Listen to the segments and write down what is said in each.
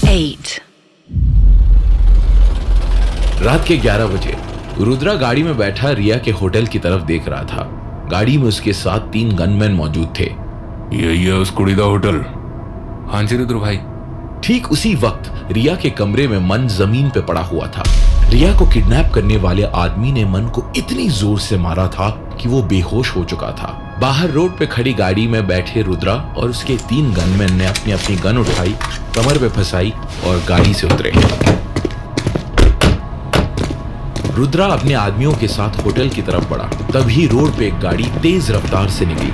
8. रात के 11 बजे रुद्रा गाड़ी में बैठा रिया के होटल की तरफ देख रहा था। गाड़ी में उसके साथ 3 गनमैन मौजूद थे। यही है उस कुड़ी दा होटल। हाँ जी रुद्र भाई। ठीक उसी वक्त रिया के कमरे में मन जमीन पे पड़ा हुआ था। रिया को किडनैप करने वाले आदमी ने मन को इतनी जोर से मारा था कि वो बेहोश हो चुका था। बाहर रोड पे खड़ी गाड़ी में बैठे रुद्रा और उसके 3 गनमैन ने अपनी अपनी गन उठाई, कमर पे फंसाई और गाड़ी से उतरे। रुद्रा अपने आदमियों के साथ होटल की तरफ बढ़ा। तभी रोड पे एक गाड़ी तेज रफ्तार से निकली।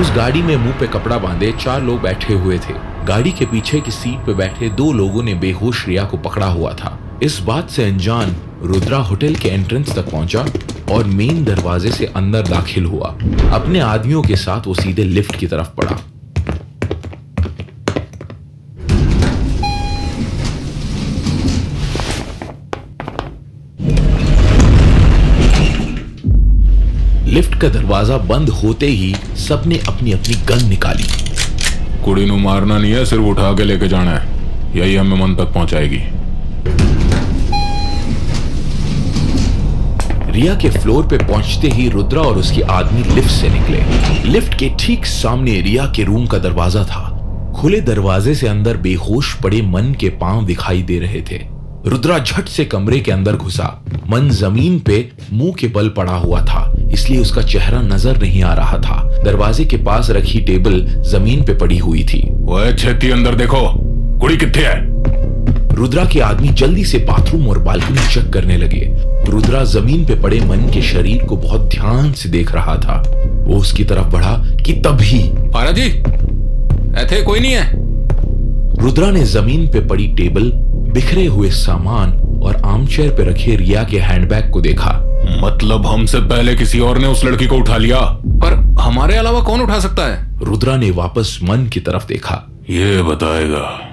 उस गाड़ी में मुंह पे कपड़ा बांधे 4 लोग बैठे हुए थे। गाड़ी के पीछे की सीट पे बैठे 2 लोगों ने बेहोश रिया को पकड़ा हुआ था। इस बात से अनजान रुद्रा होटल के एंट्रेंस तक पहुंचा और मेन दरवाजे से अंदर दाखिल हुआ। अपने आदमियों के साथ वो सीधे लिफ्ट की तरफ बढ़ा। लिफ्ट का दरवाजा बंद होते ही सबने अपनी अपनी गन निकाली। कुड़ी नू मारना नहीं है, सिर्फ उठा के लेके जाना है। यही हमें मन तक पहुंचाएगी। रिया के फ्लोर पे पहुंचते ही रुद्रा और उसके आदमी लिफ्ट से निकले। लिफ्ट के ठीक सामने रिया के रूम का दरवाजा था। खुले दरवाजे से अंदर बेहोश पड़े मन के पांव दिखाई दे रहे थे। रुद्रा झट से कमरे के अंदर घुसा। मन जमीन पे मुंह के बल पड़ा हुआ था, इसलिए उसका चेहरा नजर नहीं आ रहा था। दरवाजे के पास रखी टेबल जमीन पे पड़ी हुई थी। ओए छेती अंदर देखो, कुड़ी कित्थे है? रुद्रा के आदमी जल्दी से बाथरूम और बालकनी चेक करने लगे। रुद्रा जमीन पे पड़े मन के शरीर को बहुत ध्यान से देख रहा था। वो उसकी तरफ बढ़ा कि तभी पारा जी, ऐथे कोई नहीं है। रुद्रा ने जमीन पे पड़ी टेबल, बिखरे हुए सामान और आर्मचेयर पे रखे रिया के हैंडबैग को देखा। मतलब हमसे पहले किसी और ने उस लड़की को उठा लिया, पर हमारे अलावा कौन उठा सकता है? रुद्रा ने वापस मन की तरफ देखा। ये बताएगा।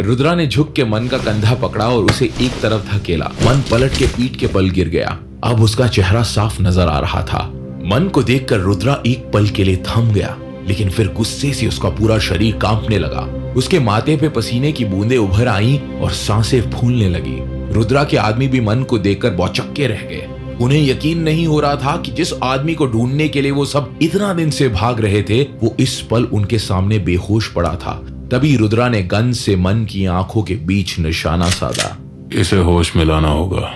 रुद्रा ने झुक के मन का कंधा पकड़ा और उसे एक तरफ धकेला। मन पलट के पीठ के बल गिर गया। अब उसका चेहरा साफ नजर आ रहा था। मन को देखकर रुद्रा एक पल के लिए थम गया, लेकिन फिर गुस्से से उसका पूरा शरीर कांपने लगा। उसके माथे पे पसीने की बूंदें उभर आईं और सांसें फूलने लगी। रुद्रा के आदमी भी मन को देखकर बौचक्के रह गए। उन्हें यकीन नहीं हो रहा था कि जिस आदमी को ढूंढने के लिए वो सब इतना दिन से भाग रहे थे, वो इस पल उनके सामने बेहोश पड़ा था। तभी रुद्रा ने गन से मन की आंखों के बीच निशाना साधा। इसे होश में लाना होगा।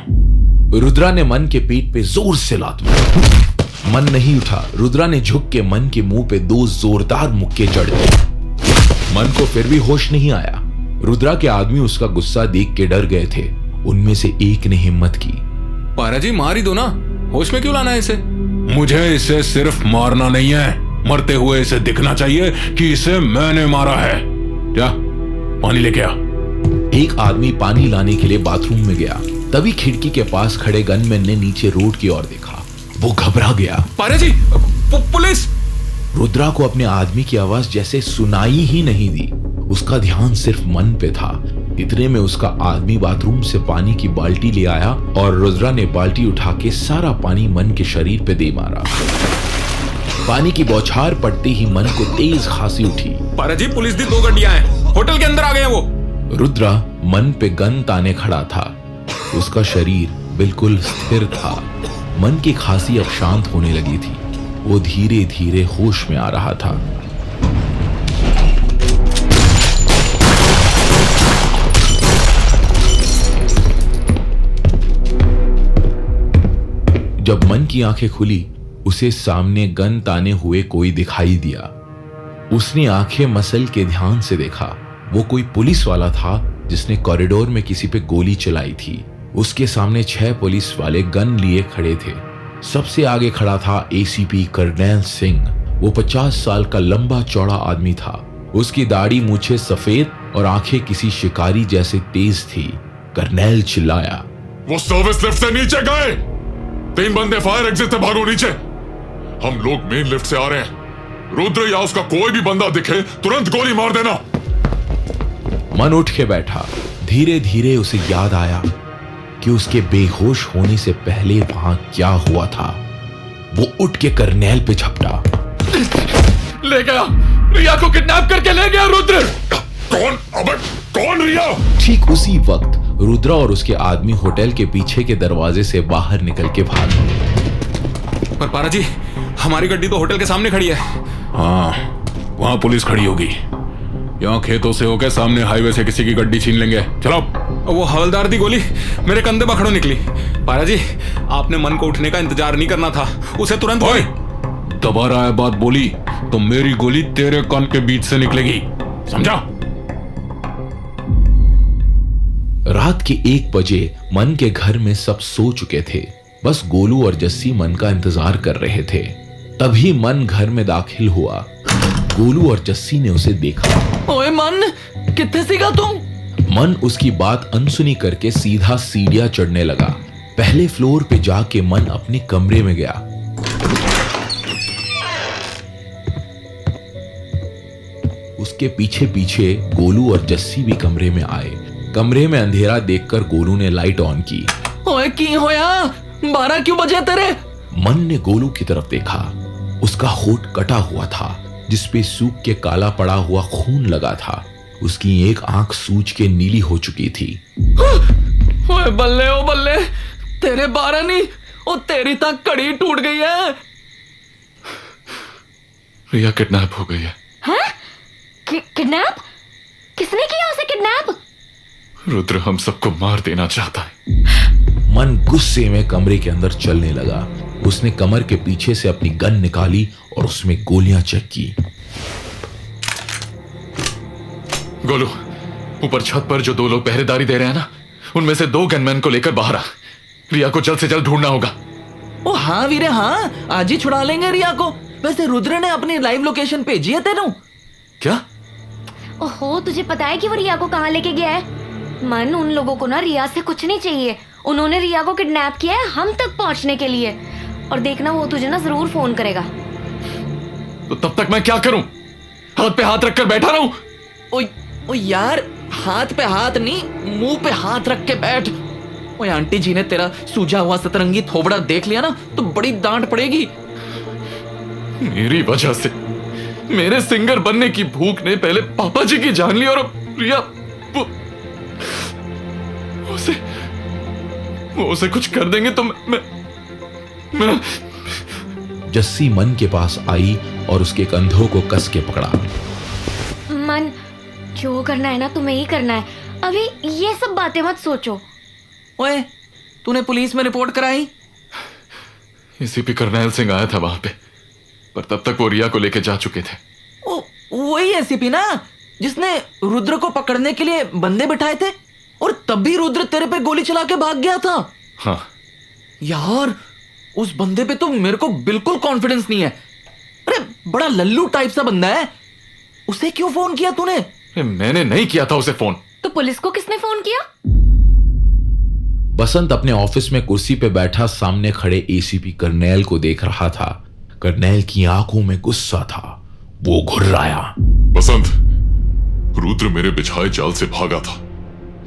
रुद्रा ने मन के पीठ पे जोर से लात मारी। मन नहीं उठा। रुद्रा ने झुक के मन के मुंह पे 2 जोरदार मुक्के जड़ दिए। मन को फिर भी होश नहीं आया। रुद्रा के आदमी उसका गुस्सा देख के डर गए थे। उनमें से एक ने हिम्मत की। पारा जी, मार ही दो ना, होश में क्यों लाना है इसे? मुझे इसे सिर्फ मारना नहीं है, मरते हुए इसे दिखना चाहिए कि इसे मैंने मारा है। जा, पानी लेके आ। एक आदमी पानी लाने के लिए बाथरूम में गया। तभी खिड़की के पास खड़े गनमैन ने नीचे रोड की ओर देखा। वो घबरा गया। पारा जी, पुलिस! रुद्रा को अपने आदमी की आवाज जैसे सुनाई ही नहीं दी। उसका ध्यान सिर्फ मन पे था। इतने में उसका आदमी बाथरूम से पानी की बाल्टी ले आया और रुद्रा ने बाल्टी उठा के सारा पानी मन के शरीर पे दे मारा। पानी की बौछार पड़ते ही मन को तेज खांसी उठी। पारा जी, पुलिस दी 2 गड्डियां हैं, होटल के अंदर आ गए हैं वो। रुद्रा मन पे गन ताने खड़ा था। उसका शरीर बिल्कुल स्थिर था। मन की खांसी अब शांत होने लगी थी। वो धीरे धीरे होश में आ रहा था। जब मन की आंखें खुली, उसे सामने गन ताने हुए कोई दिखाई दिया। उसने आंखें मसल के ध्यान से देखा। वो कोई पुलिस वाला था जिसने कॉरिडोर में किसी पे गोली चलाई थी। उसके सामने 6 पुलिस वाले गन लिए खड़े थे। सबसे आगे खड़ा था एसीपी कर्नैल सिंह। वो 50 साल का लंबा चौड़ा आदमी था। उसकी दाढ़ी मूछें सफेद और आंखें किसी शिकारी जैसे तेज थी। कर्नैल चिल्लाया, वो सर्विस लिफ्ट से नीचे गए। 3 बंदे फायर एग्जिट से भागो नीचे। हम लोग मेन लिफ्ट से आ रहे हैं। रुद्र या उसका कोई भी बंदा दिखे तुरंत गोली मार देना। मन उठ के बैठा। धीरे धीरे उसे याद आया कि उसके बेहोश होने से पहले वहां क्या हुआ था। वो उठ के कर्नैल पे झपटा। ले गया, रिया को किडनैप करके ले गया रुद्र। कौन? अबे कौन ठीक उसी वक्त रुद्रा और उसके आदमी होटल के पीछे के दरवाजे से बाहर निकल के भागे। पर पारा जी, हमारी गड्डी तो होटल के सामने खड़ी है। हाँ, वहां पुलिस खड़ी होगी। यहाँ खेतों से होकर सामने हाईवे से किसी की गड्डी छीन लेंगे। चलो। वो हवलदार दी गोली मेरे कंधे पकड़ो निकली। पारा जी, आपने मन को उठने का इंतजार नहीं करना था, उसे तुरंत। ओए, दबा रहा है बात बोली तो मेरी गोली तेरे कान के बीच से निकलेगी, समझा? रात के 1 बजे मन के घर में सब सो चुके थे। बस गोलू और जस्सी मन का इंतजार कर रहे थे। तभी मन घर में दाखिल हुआ। गोलू और जस्सी ने उसे देखा। ओए मन, कितने सीगा तुम? मन उसकी बात अनसुनी करके सीधा सीढ़ियां चढ़ने लगा। पहले फ्लोर पे जाके मन अपने कमरे में गया। उसके पीछे पीछे गोलू और जस्सी भी कमरे में आए। कमरे में अंधेरा देखकर गोलू ने लाइट ऑन की। ओए की होया? 12 क्यों बजे तेरे? मन ने गोलू की तरफ देखा। उसका होठ कटा हुआ था, जिसपे सूख के काला पड़ा हुआ खून लगा था। उसकी एक आंख सूज के नीली हो चुकी थी। ओए बल्ले, ओ बल्ले, तेरे 12 नहीं, ओ तेरी तक कड़ी टूट गई है। रिया किडनैप हो गई है। हाँ? किडनैप? किसने किया उसे किडनैप? रुद्र हम सबको मार देना चाहता है। मन गुस्से में कमरे के अंदर चलने लगा। उसने कमर के पीछे से अपनी गन निकाली और उसमें गोलियां चेक की। गोलू, ऊपर छत पर जो 2 लोग पहरेदारी दे रहे हैं ना, उनमें से 2 गनमैन को लेकर बाहर आ। रिया को जल्द से जल्द ढूंढना होगा। ओ हाँ वीरे, हाँ, आज ही छुड़ा लेंगे रिया को। वैसे रुद्र ने अपनी लाइव लोकेशन भेजी है तेनू? क्या? ओहो, तुझे पता है कि वो रिया को कहाँ लेके गया है? मन, उन लोगों को ना रिया से कुछ नहीं चाहिए। उन्होंने रिया को किडनैप किया है हम तक पहुंचने के लिए। और देखना, वो तुझे ना जरूर फोन करेगा। तो तब तक मैं क्या करूं? हाथ पे हाथ रखकर बैठा रहूं? ओ यार, हाथ पे हाथ नहीं, मुंह पे हाथ रख के बैठ। ओए आंटी जी ने तेरा सूजा हुआ सतरंगी थोबड़ा देख लिया ना तो बड़ी डांट पड़ेगी। मेरी वजह से मेरे सिंगर बनने की भूख ने पहले पापा जी की जान ली और अब रिया वो उसे कुछ कर देंगे तो मैं जस्सी मन के पास आई और उसके कंधों को कस के पकड़ा। मन, जो करना है ना तुम्हें ही करना है। अभी ये सब बातें मत सोचो। ओए, तूने पुलिस में रिपोर्ट कराई? एसीपी करनैल सिंह आया था वहां पे, पर तब तक वो रिया को लेके जा चुके थे। ओ, वही एसीपी ना जिसने रुद्र को पकड़ने के लिए बंदे बिठाए थे, और तब भी रुद्र तेरे पे गोली चला के भाग गया था। हाँ यार, उस बंदे पे तो मेरे को बिल्कुल कॉन्फिडेंस नहीं है। अरे बड़ा लल्लू टाइप सा बंदा है। उसे क्यों फोन किया तूने? मैंने नहीं किया था उसे फोन। तो पुलिस को किसने फोन किया? बसंत अपने ऑफिस में कुर्सी पे बैठा सामने खड़े एसीपी करनैल को देख रहा था। करनैल की आंखों में गुस्सा था। वो घुर्राया। बसंत, रुद्र मेरे बिछाए जाल से भागा था।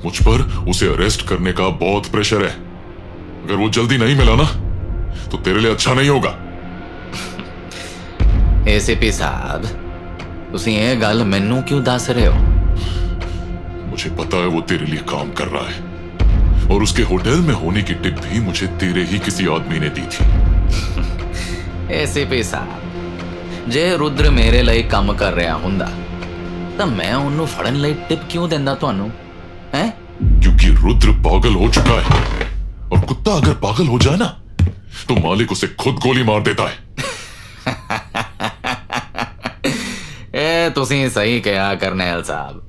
मुझ पर उसे अरेस्ट करने का बहुत प्रेशर है। अगर वो जल्दी नहीं मिला ना तो तेरे लिए अच्छा नहीं होगा। एसीपी साहब, तुसी ये गल मैनू क्यों दस रहे हो? मुझे पता है वो तेरे लिए काम कर रहा है, और उसके होटल में होने की टिप भी मुझे तेरे ही किसी आदमी ने दी थी। एसीपी साहब, जे रुद्र मेरे लिए काम कर रहा हुंदा तो मैं उन्होंने फड़न लिए टिप क्यों देंदा तुहानू? हैं? क्योंकि रुद्र पागल हो चुका है, और कुत्ता अगर पागल हो जाए ना तो मालिक उसे खुद गोली मार देता है। ए तुसी सही कहा करनैल साहब,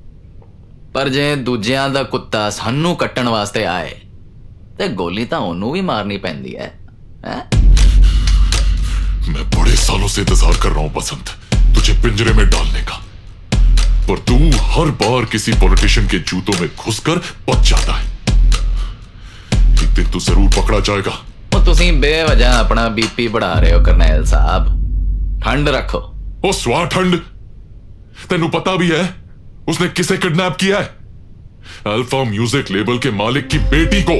पर जे दूजियां दा कुत्ता सानू कट्टण वास्ते आए ते गोली तो ओनू भी मारनी पैंदी है। मैं बड़े सालों से इंतजार कर रहा हूं बसंत, तुझे पिंजरे में डालने का, पर तू हर बार किसी पॉलिटिशियन के जूतों में घुसकर बच जाता है। एक दिन तू जरूर पकड़ा जाएगा। वो तुसी बेवजह अपना बीपी बढ़ा रहे हो करनैल साहब, ठंड रखो। ओ स्वा ठंड, तेनू पता भी है उसने किसे किडनैप किया है? अल्फा म्यूजिक लेबल के मालिक की बेटी को।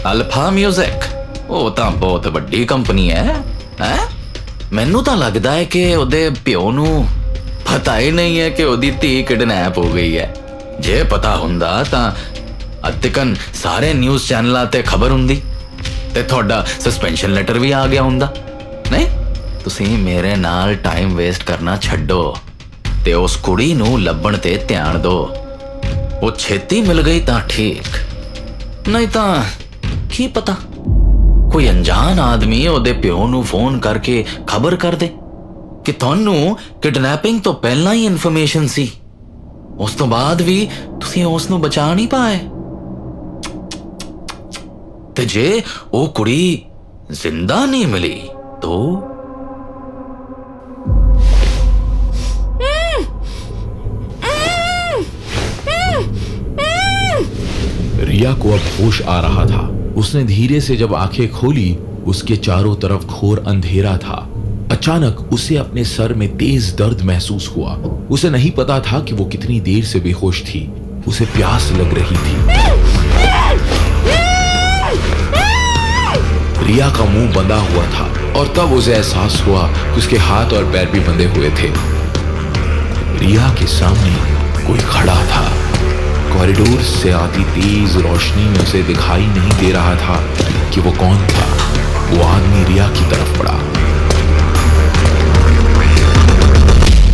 Alpha music? वो तो बहुत बड़ी कंपनी है। मैनू तो लगता है कि ओदे प्यो नू पता ही नहीं है कि ओदी धी किडनैप हो गई है। जे पता हुंदा तां अतिकन सारे न्यूज़ चैनलों ते खबर हुंदी ते थोड़ा सस्पेंशन लेटर भी आ गया हुंदा। नहीं, तुसी मेरे नाल टाइम वेस्ट करना छड्डो ते उस कुड़ी नू लब्भण ते ध्यान दो। वो छेती मिल गई तां ठीक, नहीं तां की पता कोई अनजान आदमी ओदे प्यो नू फोन करके खबर कर दे कि तुहानू किडनैपिंग तो पहला ही इन्फॉर्मेशन सी, उस तो बाद भी तुसी उस नू बचा नहीं पाए। ते जे वो कुड़ी जिंदा नहीं मिली तो रिया को अब होश आ रहा था। उसने धीरे से जब आंखें खोली, उसके चारों तरफ घोर अंधेरा था। अचानक उसे अपने सर में तेज दर्द महसूस हुआ। उसे नहीं पता था कि वो कितनी देर से बेहोश थी। उसे प्यास लग रही थी। रिया का मुंह बंधा हुआ था और तब उसे एहसास हुआ कि उसके हाथ और पैर भी बंधे हुए थे। रिया के सामने कोई खड़ा था। कॉरिडोर से आती तेज रोशनी में उसे दिखाई नहीं दे रहा था कि वो कौन था। वो आदमी रिया की तरफ बढ़ा।